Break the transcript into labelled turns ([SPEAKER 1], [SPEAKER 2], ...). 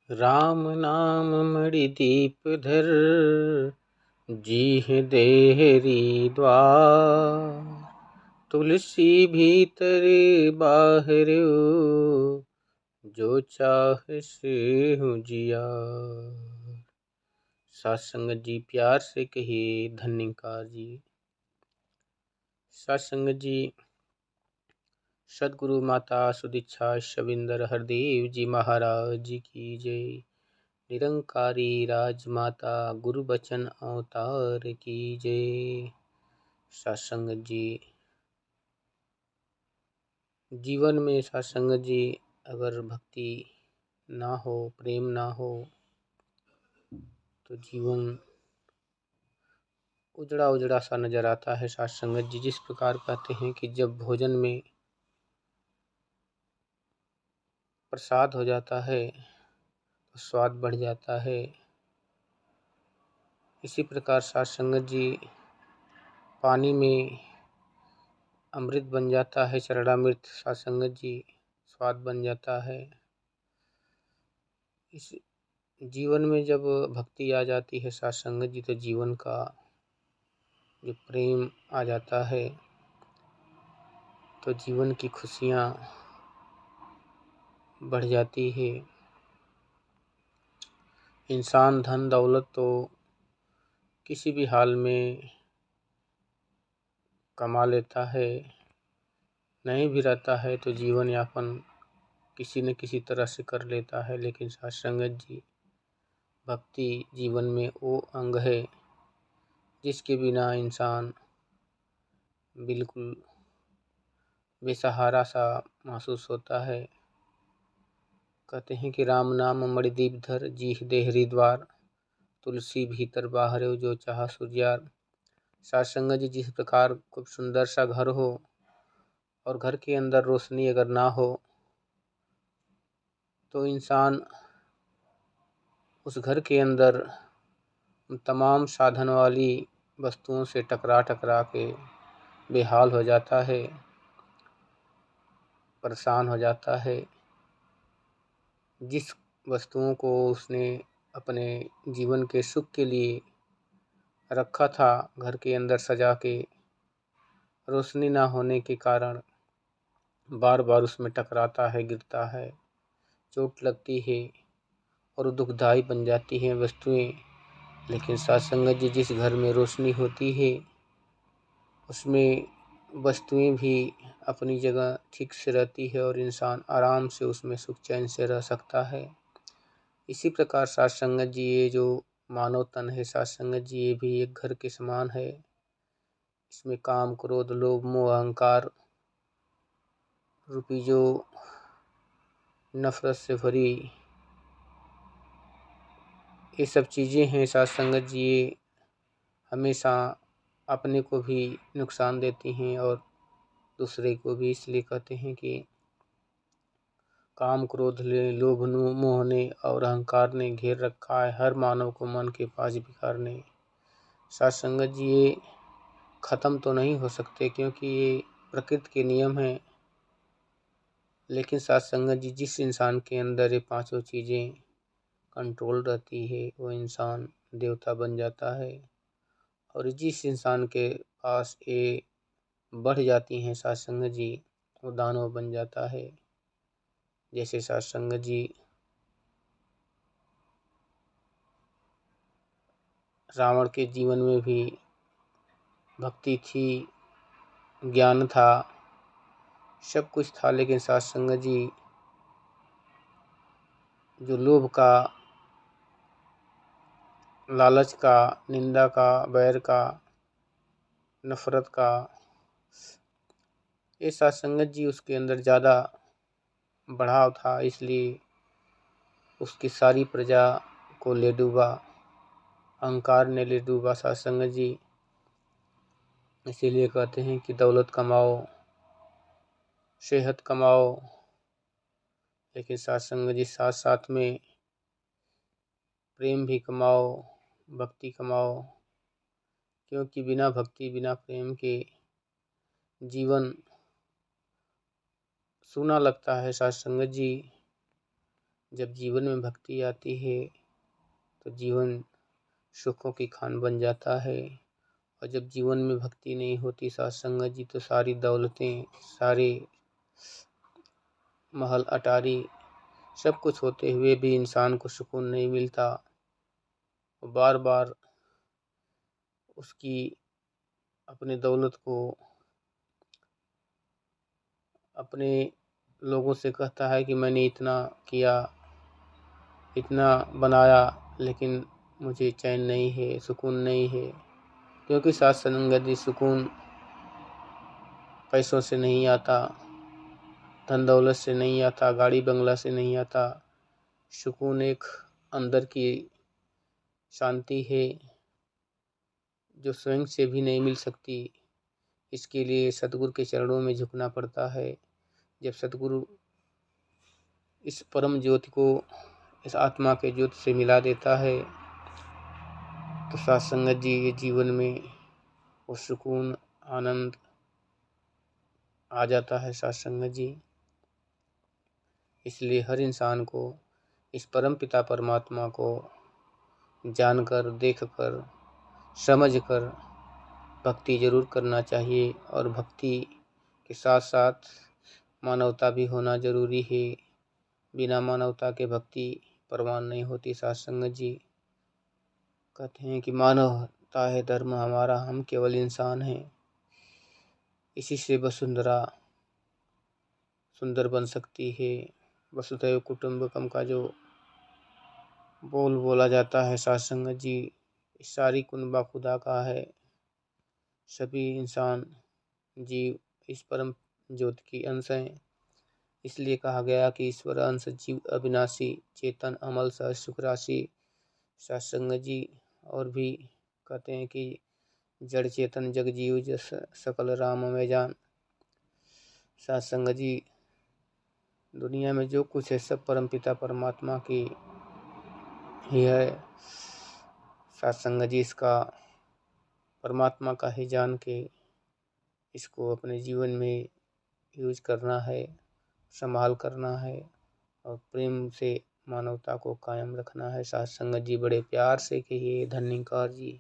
[SPEAKER 1] राम नाम मणि दीप धर, जीह देहरी द्वार। तुलसी भीतर बाहर, जो चाह से जियार। साथ संगत जी प्यार से कहिए धन्यकार जी। साथ संगत जी, सदगुरु माता सुदीक्षा शविंदर हरदेव जी महाराज जी की जय। निरंकारी राजमाता गुरु बचन अवतार की जय। सत्संगत जी, जीवन में सत्संगत जी अगर भक्ति ना हो, प्रेम ना हो, तो जीवन उजड़ा उजड़ा सा नजर आता है। सत्संगत जी, जिस प्रकार कहते हैं कि जब भोजन में प्रसाद हो जाता है तो स्वाद बढ़ जाता है, इसी प्रकार सत्संगत जी पानी में अमृत बन जाता है, चरणामृत सत्संगत जी स्वाद बन जाता है। इस जीवन में जब भक्ति आ जाती है सत्संगत जी, तो जीवन का जो प्रेम आ जाता है, तो जीवन की खुशियाँ बढ़ जाती है। इंसान धन दौलत तो किसी भी हाल में कमा लेता है, नहीं भी रहता है तो जीवन यापन किसी न किसी तरह से कर लेता है। लेकिन सत्संगत जी, भक्ति जीवन में वो अंग है जिसके बिना इंसान बिल्कुल बेसहारा सा महसूस होता है। कहते हैं कि राम नाम मणिदीप धर, जीह देहरी द्वार। तुलसी भीतर बाहर, जो चाह सुजियार। सत्संगत जी, जिस प्रकार खूब सुंदर सा घर हो और घर के अंदर रोशनी अगर ना हो तो इंसान उस घर के अंदर तमाम साधन वाली वस्तुओं से टकरा टकरा के बेहाल हो जाता है, परेशान हो जाता है। जिस वस्तुओं को उसने अपने जीवन के सुख के लिए रखा था घर के अंदर सजा के, रोशनी ना होने के कारण बार बार उसमें टकराता है, गिरता है, चोट लगती है और दुखदाई बन जाती हैं वस्तुएं। लेकिन सत्संगत जी, जिस घर में रोशनी होती है उसमें वस्तुएं भी अपनी जगह ठीक से रहती है और इंसान आराम से उसमें सुख चैन से रह सकता है। इसी प्रकार सत्संगत जी, ये जो मानव तन है सत्संगत जी, ये भी एक घर के समान है। इसमें काम क्रोध लोभ मोह अहंकार रूपी जो नफरत से भरी ये सब चीज़ें हैं सत्संगत जी, ये हमेशा अपने को भी नुकसान देती हैं और दूसरे को भी। इसलिए कहते हैं कि काम क्रोध लोभ मोह ने और अहंकार ने घेर रखा है हर मानव को मन के पास बिखारने। सत्संगत जी, ये ख़त्म तो नहीं हो सकते क्योंकि ये प्रकृति के नियम हैं। लेकिन सत्संगत जी, जिस इंसान के अंदर ये पांचों चीज़ें कंट्रोल रहती है वो इंसान देवता बन जाता है। और जिस इंसान के पास ये बढ़ जाती हैं सत्संगत जी, वो दानव बन जाता है। जैसे सत्संगत जी रावण के जीवन में भी भक्ति थी, ज्ञान था, सब कुछ था, लेकिन सत्संगत जी जो लोभ का, लालच का, निंदा का, बैर का, नफरत का, ये सत्संगत जी उसके अंदर ज़्यादा बढ़ाव था, इसलिए उसकी सारी प्रजा को ले डूबा, अहंकार ने ले डूबा सत्संगत जी। इसीलिए कहते हैं कि दौलत कमाओ, सेहत कमाओ, लेकिन सत्संगत जी साथ साथ में प्रेम भी कमाओ, भक्ति कमाओ। क्योंकि बिना भक्ति बिना प्रेम के जीवन सूना लगता है। सत्संगत जी, जब जीवन में भक्ति आती है तो जीवन सुखों की खान बन जाता है। और जब जीवन में भक्ति नहीं होती साथ संगत जी, तो सारी दौलतें, सारे महल अटारी सब कुछ होते हुए भी इंसान को सुकून नहीं मिलता। बार बार उसकी अपनी दौलत को अपने लोगों से कहता है कि मैंने इतना किया, इतना बनाया, लेकिन मुझे चैन नहीं है, सुकून नहीं है। क्योंकि साथ संगत जी, सुकून पैसों से नहीं आता, धन दौलत से नहीं आता, गाड़ी बंगला से नहीं आता। सुकून एक अंदर की शांति है जो स्वयं से भी नहीं मिल सकती। इसके लिए सतगुरु के चरणों में झुकना पड़ता है। जब सतगुरु इस परम ज्योति को इस आत्मा के ज्योति से मिला देता है तो साथ संगत जी के जीवन में वो सुकून, आनंद आ जाता है साथ संगत जी। इसलिए हर इंसान को इस परम पिता परमात्मा को जानकर, देखकर, समझकर भक्ति जरूर करना चाहिए। और भक्ति के साथ साथ मानवता भी होना जरूरी है। बिना मानवता के भक्ति प्रमाण नहीं होती साथ संगत जी। कहते हैं कि मानवता है धर्म हमारा, हम केवल इंसान हैं। इसी से वसुंधरा सुंदर बन सकती है। वसुधैव कुटुंबकम का जो बोल बोला जाता है साथ संगत जी, सारी कुनबा खुदा का है। सभी इंसान जीव इस परम ज्योति की अंश हैं। इसलिए कहा गया कि ईश्वर अंश जीव अविनाशी, चेतन अमल सह सुख राशि। साथ संगत जी और भी कहते हैं कि जड़ चेतन जग जीव जस सकल राम में जान। साथ संगत जी, दुनिया में जो कुछ है सब परमपिता परमात्मा की ही है। साथ संगत जी, इसका परमात्मा का ही जान के इसको अपने जीवन में यूज करना है, संभाल करना है और प्रेम से मानवता को कायम रखना है। साथ संगत जी, बड़े प्यार से कहिए धन्यकार जी।